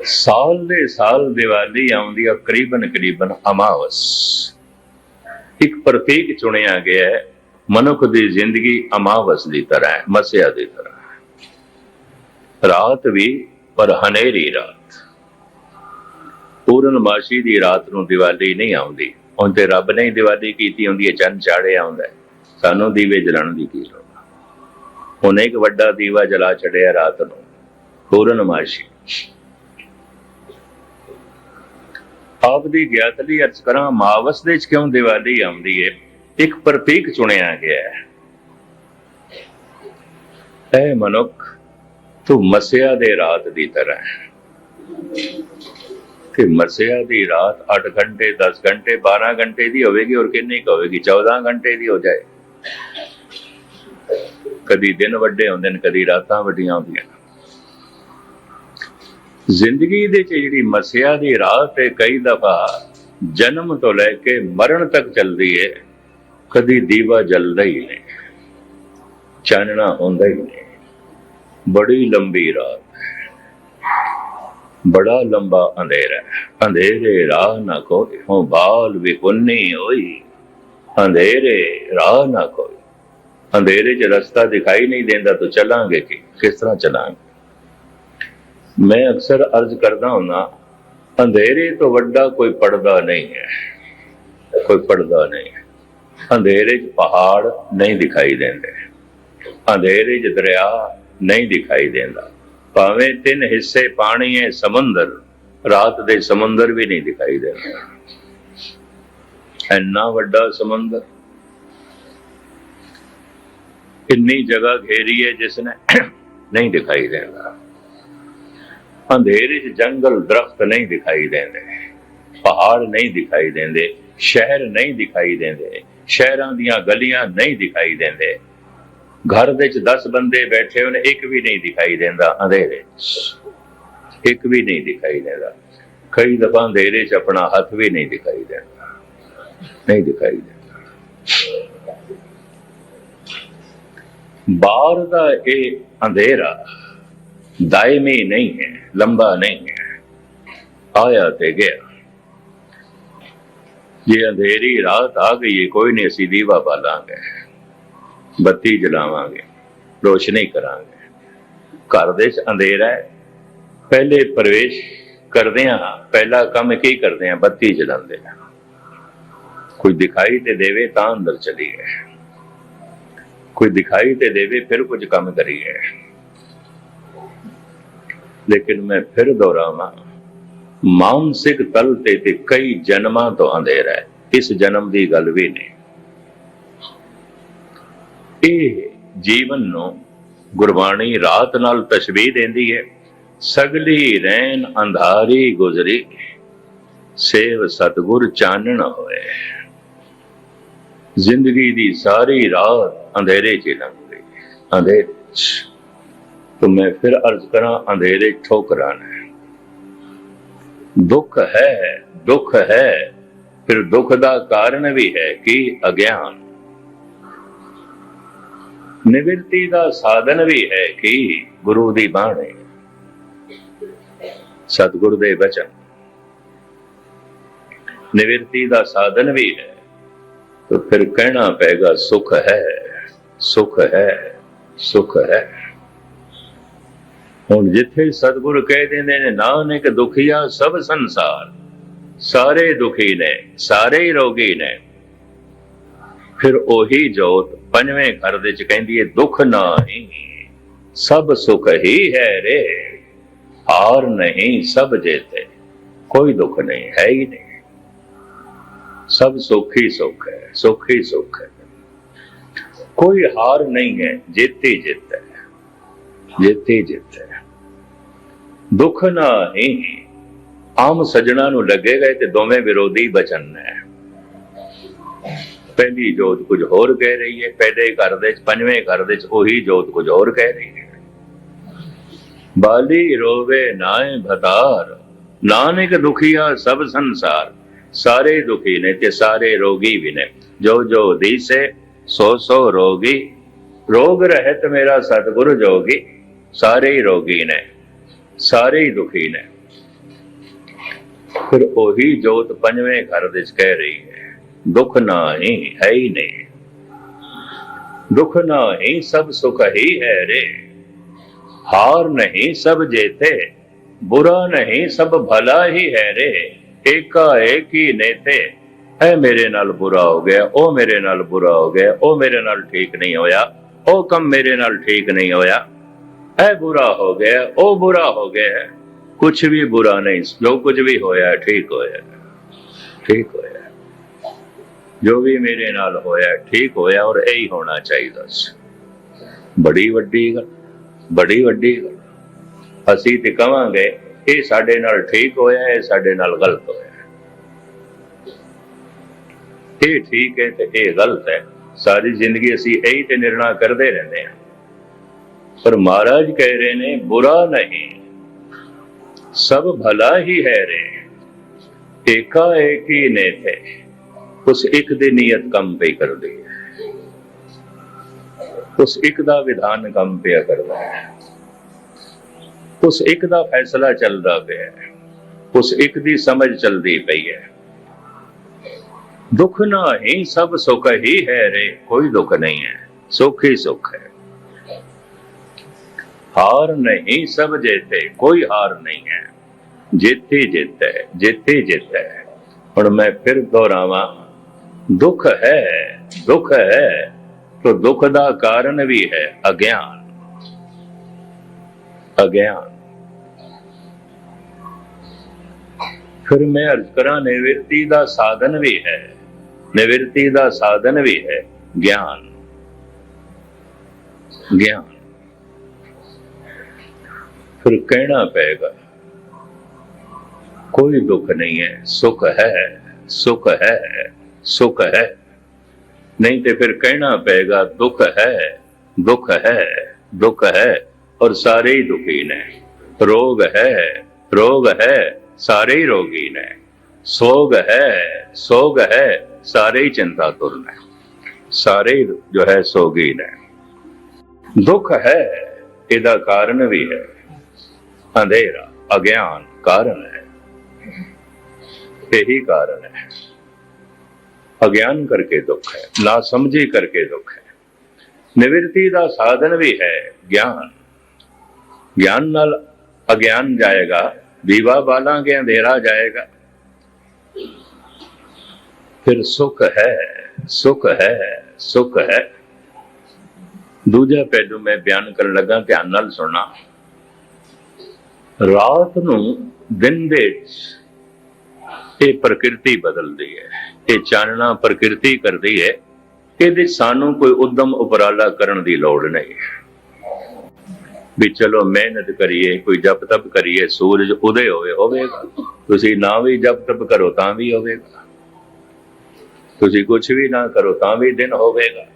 ਸਾਲ ਦੇ ਸਾਲ ਦੀਵਾਲੀ ਆਉਂਦੀ ਆ ਕਰੀਬਨ ਅਮਾਵਸ। ਇੱਕ ਪ੍ਰਤੀਕ ਚੁਣਿਆ ਗਿਆ ਹੈ, ਮਨੁੱਖ ਦੀ ਜ਼ਿੰਦਗੀ ਅਮਾਵਸ ਦੀ ਤਰ੍ਹਾਂ ਹੈ, ਮੱਸਿਆ ਦੀ ਤਰ੍ਹਾਂ ਹੈ। ਰਾਤ ਵੀ ਪਰ ਹਨੇਰੀ ਰਾਤ। ਪੂਰਨਮਾਸ਼ੀ ਦੀ ਰਾਤ ਨੂੰ ਦੀਵਾਲੀ ਨਹੀਂ ਆਉਂਦੀ। ਹੁਣ ਤੇ ਰੱਬ ਨੇ ਦੀਵਾਲੀ ਕੀਤੀ ਹੁੰਦੀ ਹੈ, ਚੰਨ ਚਾੜਿਆ ਹੁੰਦਾ, ਸਾਨੂੰ ਦੀਵੇ ਜਲਾਉਣ ਦੀ ਕੀ ਲੋੜ। ਉਹਨੇ ਇੱਕ ਵੱਡਾ ਦੀਵਾ ਜਲਾ ਛੱਡਿਆ ਰਾਤ ਨੂੰ, ਪੂਰਨਮਾਸ਼ੀ। ਆਪ ਦੀ ਗਿਆਤ ਲਈ ਅਰਜ਼ ਕਰਾਂ, ਅਮਾਵਸ ਦੇ ਵਿੱਚ ਕਿਉਂ ਦੀਵਾਲੀ ਆਉਂਦੀ ਹੈ? ਇੱਕ ਪ੍ਰਤੀਕ ਚੁਣਿਆ ਗਿਆ ਹੈ, ਐ ਮਨੁੱਖ ਤੂੰ ਮੱਸਿਆ ਦੇ ਰਾਤ ਦੀ ਤਰ੍ਹਾਂ ਹੈ। ਕਿ ਮੱਸਿਆ ਦੀ ਰਾਤ 8 ਘੰਟੇ 10 ਘੰਟੇ 12 ਘੰਟੇ ਦੀ ਹੋਵੇਗੀ, ਔਰ ਕਿੰਨੀ ਕੁ ਹੋਵੇਗੀ? 14 ਘੰਟੇ ਦੀ ਹੋ ਜਾਏ। ਕਦੀ ਦਿਨ ਵੱਡੇ ਹੁੰਦੇ ਨੇ, ਕਦੀ ਰਾਤਾਂ ਵੱਡੀਆਂ ਹੁੰਦੀਆਂ। ਜ਼ਿੰਦਗੀ ਦੇ ਚ ਜਿਹੜੀ ਮੱਸਿਆ ਦੀ ਰਾਤ ਹੈ, ਕਈ ਦਫਾ ਜਨਮ ਤੋਂ ਲੈ ਕੇ ਮਰਨ ਤੱਕ ਚੱਲਦੀ ਹੈ। ਕਦੀ ਦੀਵਾ ਜਲਦਾ ਹੀ ਨਹੀਂ, ਚਾਨਣਾ ਹੁੰਦਾ ਹੀ ਨਹੀਂ। ਬੜੀ ਲੰਬੀ ਰਾਤ, ਬੜਾ ਲੰਬਾ ਅੰਧੇਰਾ। ਅੰਧੇਰੇ ਰਾਹ ਨਾ ਕੋਈ, ਹੋਂ ਬਾਲ ਵਿਕੁੰਨੀ ਹੋਈ। ਅੰਧੇਰੇ ਰਾਹ ਨਾ ਕੋਈ, ਅੰਧੇਰੇ 'ਚ ਰਸਤਾ ਦਿਖਾਈ ਨਹੀਂ ਦਿੰਦਾ ਤਾਂ ਚੱਲਾਂਗੇ ਕਿਸ ਤਰ੍ਹਾਂ ਚੱਲਾਂਗੇ? ਮੈਂ ਅਕਸਰ ਅਰਜ਼ ਕਰਦਾ ਹੁੰਦਾ, ਅੰਧੇਰੇ ਤੋਂ ਵੱਡਾ ਕੋਈ ਪਰਦਾ ਨਹੀਂ ਹੈ, ਕੋਈ ਪਰਦਾ ਨਹੀਂ ਹੈ। ਅੰਧੇਰੇ 'ਚ ਪਹਾੜ ਨਹੀਂ ਦਿਖਾਈ ਦਿੰਦੇ, ਅੰਧੇਰੇ 'ਚ ਦਰਿਆ ਨਹੀਂ ਦਿਖਾਈ ਦਿੰਦਾ। ਭਾਵੇਂ 3 ਹਿੱਸੇ ਪਾਣੀ ਹੈ ਸਮੁੰਦਰ, ਰਾਤ ਦੇ ਸਮੁੰਦਰ ਵੀ ਨਹੀਂ ਦਿਖਾਈ ਦਿੰਦਾ। ਇੰਨਾ ਵੱਡਾ ਸਮੁੰਦਰ, ਇੰਨੀ ਜਗ੍ਹਾ ਘੇਰੀ ਹੈ ਜਿਸਨੇ, ਨਹੀਂ ਦਿਖਾਈ ਦਿੰਦਾ। ਅੰਧੇਰੇ 'ਚ ਜੰਗਲ ਦਰਖਤ ਨਹੀਂ ਦਿਖਾਈ ਦਿੰਦੇ, ਪਹਾੜ ਨਹੀਂ ਦਿਖਾਈ ਦਿੰਦੇ, ਸ਼ਹਿਰ ਨਹੀਂ ਦਿਖਾਈ ਦਿੰਦੇ, ਸ਼ਹਿਰਾਂ ਦੀਆਂ ਗਲੀਆਂ ਨਹੀਂ ਦਿਖਾਈ ਦਿੰਦੇ। ਘਰ ਦੇ 'ਚ 10 ਬੰਦੇ ਬੈਠੇ ਹੋਣ, ਇੱਕ ਵੀ ਨਹੀਂ ਦਿਖਾਈ ਦਿੰਦਾ ਅੰਧੇਰੇ 'ਚ, ਇੱਕ ਵੀ ਨਹੀਂ ਦਿਖਾਈ ਦਿੰਦਾ। ਕਈ ਦਫਾ ਅੰਧੇਰੇ 'ਚ ਆਪਣਾ ਹੱਥ ਵੀ ਨਹੀਂ ਦਿਖਾਈ ਦਿੰਦਾ, ਨਹੀਂ ਦਿਖਾਈ ਦਿੰਦਾ। ਬਾਹਰ ਦਾ ਇਹ ਅੰਧੇਰਾ ਦਾਇਮੀ ਨਹੀਂ ਹੈ, ਲੰਬਾ ਨਹੀਂ ਹੈ, ਆਇਆ ਤੇ ਗਿਆ। ਜੇ ਅੰਧੇਰੀ ਰਾਤ ਆ ਗਈ, ਕੋਈ ਨਹੀਂ, ਅਸੀਂ ਦੀਵਾ ਬਾਲਾਂਗੇ, ਬੱਤੀ ਜਲਾਵਾਂਗੇ, ਰੋਸ਼ਨੀ ਕਰਾਂਗੇ। ਘਰ ਦੇ 'ਚ ਅੰਧੇਰਾ ਹੈ, ਪਹਿਲੇ ਪ੍ਰਵੇਸ਼ ਕਰਦੇ ਹਾਂ, ਪਹਿਲਾ ਕੰਮ ਕੀ ਕਰਦੇ ਹਾਂ? ਬੱਤੀ ਜਲਾਉਂਦੇ ਹਾਂ। ਕੋਈ ਦਿਖਾਈ ਤੇ ਦੇਵੇ ਤਾਂ ਅੰਦਰ ਚਲੀਏ, ਕੋਈ ਦਿਖਾਈ ਤੇ ਦੇਵੇ ਫਿਰ ਕੁਝ ਕੰਮ ਕਰੀਏ। ਲੇਕਿਨ ਮੈਂ ਫਿਰ ਦੁਹਰਾਵਾਂ, ਮਾਨਸਿਕ ਤਲ ਤੇ ਕਈ ਜਨਮਾਂ ਤੋਂ ਅੰਧੇਰਾ ਹੈ, ਇਸ ਜਨਮ ਦੀ ਗੱਲ ਵੀ ਨਹੀਂ। ਇਹ ਜੀਵਨ ਨੂੰ ਗੁਰਬਾਣੀ ਰਾਤ ਨਾਲ ਤਸ਼ਬੀਹ ਦਿੰਦੀ ਹੈ। ਸਗਲੀ ਰੈਨ ਅੰਧਾਰੀ ਗੁਜ਼ਰੀ, ਸੇਵ ਸਤਿਗੁਰ ਚਾਨਣ ਹੋਏ। ਜ਼ਿੰਦਗੀ ਦੀ ਸਾਰੀ ਰਾਤ ਅੰਧੇਰੇ 'ਚ ਲੰਘ ਗਈ, ਅੰਧੇਰੇ 'ਚ। तो मैं फिर अर्ज करा, अंधेरे ठोकरान है। दुख है, फिर दुख दा कारण भी है कि अज्ञान। निवृत्ति दा साधन भी है कि गुरु दी बाणी, सतगुरु दे वचन। निवृत्ति दा साधन भी है, तो फिर कहना पेगा सुख है, सुख है, सुख है। ਹੁਣ ਜਿੱਥੇ ਸਤਿਗੁਰੂ ਕਹਿ ਦਿੰਦੇ ਨੇ, ਨਾਨਕ ਦੁਖੀਆ ਸਭ ਸੰਸਾਰ, ਸਾਰੇ ਦੁਖੀ ਨੇ, ਸਾਰੇ ਹੀ ਰੋਗੀ ਨੇ। ਫਿਰ ਉਹੀ ਜੋਤ 5ਵੇਂ ਘਰ ਦੇ 'ਚ ਕਹਿੰਦੀ ਹੈ, ਦੁੱਖ ਨਹੀਂ ਸਭ ਸੁਖ ਹੀ ਹੈ ਰੇ, ਹਾਰ ਨਹੀਂ ਸਭ ਜੇਤੇ। ਕੋਈ ਦੁੱਖ ਨਹੀਂ ਹੈ ਹੀ ਨਹੀਂ, ਸਭ ਸੁਖ ਹੀ ਸੁਖ ਹੈ, ਸੁਖ ਹੀ ਸੁਖ ਹੈ। ਕੋਈ ਹਾਰ ਨਹੀਂ ਹੈ, ਜੇਤੇ ਜਿੱਤ ਹੈ, ਜੇਤੇ ਜਿੱਤ ਹੈ। ਦੁੱਖ ਨਹੀਂ। ਆਮ ਸੱਜਣਾ ਨੂੰ ਲੱਗੇਗਾ ਤੇ ਦੋਵੇਂ ਵਿਰੋਧੀ ਬਚਨ ਨੇ। ਪਹਿਲੀ ਜੋਤ ਕੁਝ ਹੋਰ ਕਹਿ ਰਹੀ ਹੈ, ਪਹਿਲੇ ਘਰ ਦੇ 'ਚ 5ਵੇਂ ਘਰ ਦੇ 'ਚ ਉਹੀ ਜੋਤ ਕੁਝ ਹੋਰ ਕਹਿ ਰਹੀ ਹੈ। ਬਾਲੀ ਰੋਵੇ ਨਾਏ ਭਤਾਰ, ਨਾਨਕ ਦੁਖੀਆ ਸਭ ਸੰਸਾਰ। ਸਾਰੇ ਦੁਖੀ ਨੇ ਤੇ ਸਾਰੇ ਰੋਗੀ ਵੀ ਨੇ। ਜੋ ਜੋ ਦੀਸੇ ਸੋ ਸੋ ਰੋਗੀ, ਰੋਗ ਰਹਿਤ ਮੇਰਾ ਸਤਿਗੁਰ ਜੋਗੀ। ਸਾਰੇ ਹੀ ਰੋਗੀ ਨੇ, ਸਾਰੇ ਹੀ ਦੁਖੀ ਨੇ। फिर ओही जोत पंजवें घर विच कह रही है, दुख नाही है ही नहीं, दुख नाही सब सुख ही है रे, हार नहीं सब जेते, बुरा नहीं सब भला ही है रे, एका एक ही नेते, है मेरे नाल बुरा हो गया, ओ मेरे नाल बुरा हो गया, ओ मेरे नाल ठीक नहीं होया, ओ कम मेरे नाल ठीक नहीं होया, है बुरा हो गया, ओ बुरा हो गया, कुछ भी बुरा नहीं, जो कुछ भी होया ठीक होया, ठीक होया, जो भी मेरे नाल होया ठीक होया, और यही होना चाहिए सी। बड़ी वड्डी गल, बड़ी वड्डी गल। असीं ते कहांगे ये साडे नाल ठीक होया, ये साडे नाल गलत होया, ये ठीक है ते ये गलत है। सारी जिंदगी असीं यही ते निर्णय करते रहते हैं, पर महाराज कह रहे ने बुरा नहीं सब भला ही है रे, एका एक ही ने थे, उस एक दी नीयत कम पे कर दी है, उस एक दा विधान कम पे करदा है, उस एक दा फैसला चलदा पिया है, उस एक दी समझ चलदी पई है। दुख ना ही सब सुख ही है रे, कोई दुख नहीं है, सुख ही सुख है, हार नहीं सब जेते, कोई हार नहीं है, जेते जित है, जेते जित है। और मैं फिर दोहरावा, दुख है, दुख है तो दुख दा कारण भी है अज्ञान, अज्ञान। फिर मैं अर्ज करा निवृत्ति दा साधन भी है, निवृत्ति दा साधन भी है ज्ञान, ज्ञान। फिर कहना पड़ेगा कोई दुख नहीं है, सुख है, सुख है, सुख है, नहीं तो फिर कहना पड़ेगा दुख है, दुख है, दुख है, और सारे ही दुखी ने, रोग है, रोग है, सारे ही रोगी ने, सोग है, सोग है, सारे ही चिंतातुर ने, सारे ही जो है सोगी ने। दुख है इहदा कारण भी है अंधेरा, अज्ञान कारण है, यही कारण है। अज्ञान करके दुख है, ना समझी करके दुख है। निवृत्ति का साधन भी है ज्ञान, ज्ञान नाल अज्ञान जाएगा, दीवा बालांगे अंधेरा जाएगा। फिर सुख है, सुख है, सुख है। दूजा पहलू मैं बयान कर लगा, ध्यान नाल सुनना। रात नूं दिन दे ये प्रकृति बदलती है, ये चानना प्रकृति करती है, ये सानू कोई उद्यम उपराला करने की लौड़ नहीं भी चलो मेहनत करिए, कोई जप तप करिए, सूरज उदय होवेगा, तुसी ना भी जप तप करो तां भी होवेगा, तुसी कुछ भी ना करो तां भी दिन होवेगा,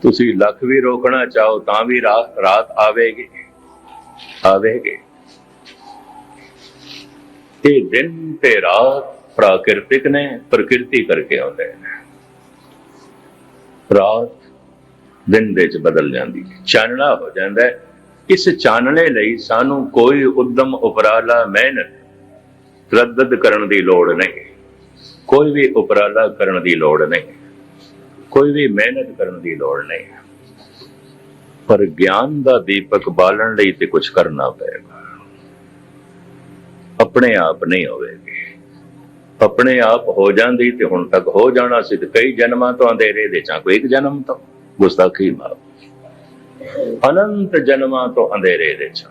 तुसी लख भी रोकना चाहो तां भी रात आवेगी, आवेगी। ये दिन ते रात प्राकृतिक ने, प्रकृति करके आते हैं। रात दिन दे च बदल जाती है, चानना हो जाता है। इस चानने लई सानू कोई उद्यम उपराला मेहनत तरद्दद करने की लौड़ नहीं, कोई भी उपराला करने की लौड़ नहीं, कोई भी मेहनत करने की लौड़ नहीं। पर ज्ञान का दीपक बालन लई ते कुछ करना पड़ेगा, अपने आप नहीं होवेगी। अपने आप हो जाती तो हुण तक हो जाना सी, कई जन्मां तो अंधेरे दे चा कोई एक जन्म तो गुस्ताखी माफ, अनंत जन्मां तो अंधेरे दे चा,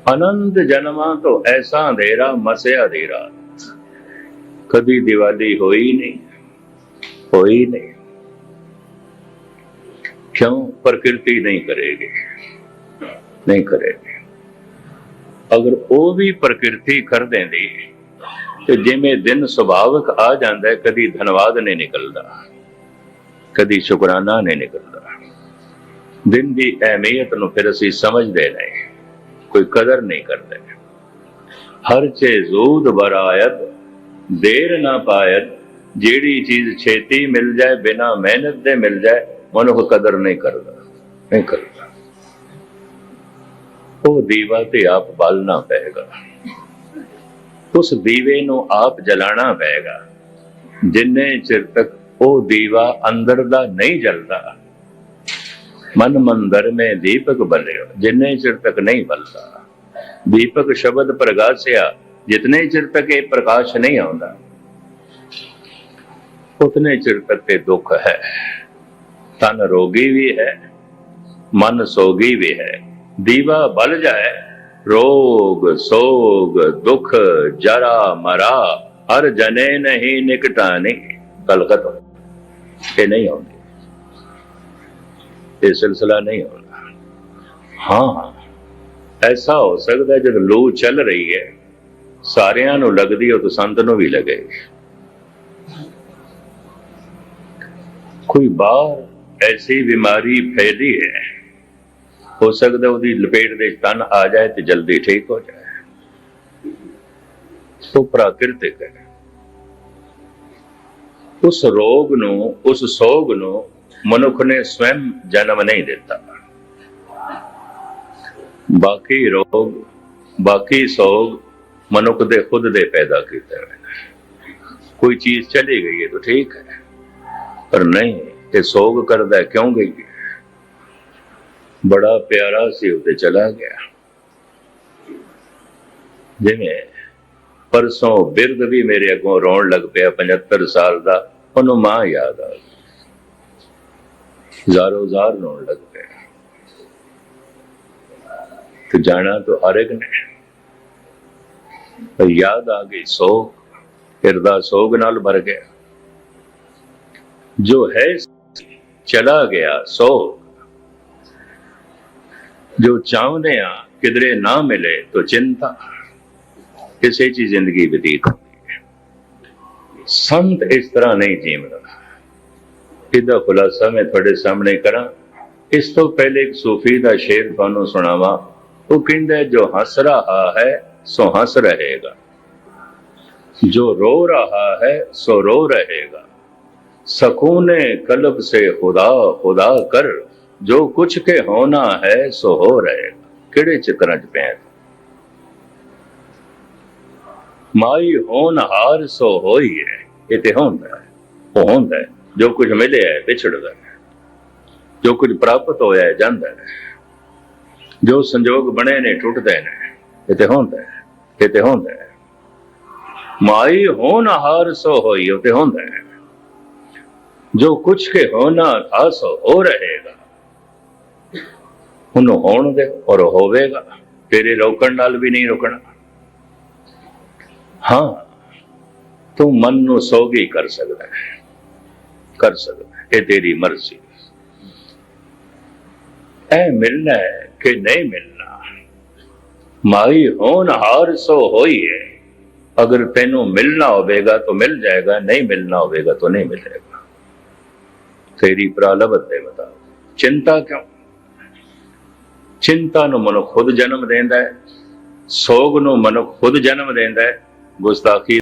अनंत जन्मां तो ऐसा अंधेरा मसिया दी रात, कभी दिवाली हुई नहीं, हुई नहीं। क्यों? प्रकृति नहीं करेगी, नहीं करेगी। अगर वो भी प्रकृति कर देंदी तो जिमें दिन सुभाविक आ जाता है, कभी धन्यवाद नहीं निकलता, कभी शुकराना नहीं निकलता। दिन की अहमियत नूं फिर असीं समझदे नहीं, कोई कदर नहीं करते। हर चे जूद बरायत देर ना पायत, जेड़ी चीज छेती मिल जाए बिना मेहनत दे मिल जाए, मनुख कदर नहीं करता, नहीं करता। ਉਹ ਦੀਵਾ ਤੇ ਆਪ ਬਾਲਣਾ ਪਏਗਾ, ਉਸ ਦੀਵੇ ਨੂੰ ਆਪ ਜਲਾਣਾ ਪਏਗਾ। ਜਿੰਨੇ ਚਿਰ ਤੱਕ ਉਹ ਦੀਵਾ ਅੰਦਰ ਦਾ ਨਹੀਂ ਜਲਦਾ, ਮਨ ਮੰਦਰ में दीपक बलियो, जिन्ने चिर तक नहीं बलता। दीपक शब्द प्रगासिया, जितने चिर तक ये प्रकाश नहीं आਉਂਦਾ उतने चिर तक ये दुख है। तन रोगी भी है, मन सोगी भी है। दीवा बल जाए, रोग सोग दुख जरा मरा हर जने नहीं निकटानी, कल खत्म। ये नहीं आਉਂਦੀ, ये सिलसिला नहीं होना। हाँ, ऐसा हो सकता है जब लू चल रही है, सारियां नूं लगदी हो तो संत नूं भी लगे। कोई बाहर ऐसी बीमारी फैली है, हो सकता उसकी लपेट दे तन आ जाए तो जल्दी ठीक हो जाए। तो प्राकृतिक है। उस रोग नूं, उस सोग नूं मनुख ने स्वयं जन्म नहीं देता। बाकी रोग, बाकी सोग मनुख दे खुद दे पैदा किए हुए। कोई चीज चली गई है तो ठीक है, पर नहीं ये सोग करदा क्यों गई है? बड़ा प्यारा सी उते चला गया। जिवें परसों बिरद भी मेरे अगों रोन लग पिया, 75 साल का, उन्होंने मां याद आ गई, ਜ਼ਾਰੋ ਜ਼ਾਰ ਰੋਣ ਲੱਗ ਪਿਆ। ਤੇ ਜਾਣਾ ਤਾਂ ਹਰ ਇੱਕ ਨੇ, ਪਰ ਯਾਦ ਆ ਗਈ ਸੋਗ, ਹਿਰਦਾ ਸੋਗ ਨਾਲ ਭਰ ਗਿਆ। ਜੋ ਹੈ ਚਲਾ ਗਿਆ ਸੋਗ, ਜੋ ਚਾਹੁੰਦੇ ਆ ਕਿਧਰੇ ਨਾ ਮਿਲੇ तो चिंता, ਕਿਸੇ ਚ ਜ਼ਿੰਦਗੀ ਬਤੀਤ ਹੁੰਦੀ ਹੈ। ਸੰਤ ਇਸ ਤਰ੍ਹਾਂ ਨਹੀਂ ਜੀਵਦਾ। ਇਹਦਾ ਖੁਲਾਸਾ ਮੈਂ ਤੁਹਾਡੇ ਸਾਹਮਣੇ ਕਰਾਂ। ਇਸ ਤੋਂ ਪਹਿਲੇ ਇੱਕ ਸੂਫੀ ਦਾ ਸ਼ੇਰ ਤੁਹਾਨੂੰ ਸੁਣਾਵਾਂ। ਉਹ ਕਹਿੰਦਾ, ਜੋ ਹੱਸ ਰਹਾ ਹੈ ਸੋ ਹੱਸ ਰਹੇਗਾ, ਜੋ रो रहा है सो रो रहेगा, सकूने कल्ब से खुदा खुदा कर, जो कुछ के होना है सो हो रहेगा। ਕਿਹੜੇ ਚਿੱਤਰਾਂ ਚ ਪਿਆ? ਮਾਈ ਹੋਣਹਾਰ ਸੋ ਹੋਈ ਹੈ। ਇਹ ਤੇ ਹੁੰਦਾ ਹੈ, ਉਹ ਹੁੰਦਾ ਹੈ। जो कुछ मिले है बिछड़ता है, जो कुछ प्राप्त होया है जाता है, जो संजोग बने ने टुटते हैं। ये ते होंदा है, ये ते होंदा है। माई होनहार सो होई, ये ते होंदा है। जो कुछ के होना था सो हो रहेगा, उन्होंने होण दे और होवेगा। तेरे रोकण नाल भी नहीं रोकना। हाँ, तू मन नूं सोगी कर सकदा है, कर सकता है, ये तेरी मर्जी। ऐ मिलना है कि नहीं मिलना, माई होनहार सो होई है। अगर तेनों मिलना होगा तो मिल जाएगा, नहीं मिलना होगा तो नहीं मिलेगा। तेरी प्रालब्ध है। बता, चिंता क्यों? चिंता नूं मनुख खुद जन्म देंदा है, सोग नूं मनुख खुद जन्म देंदा है। गुस्ताखी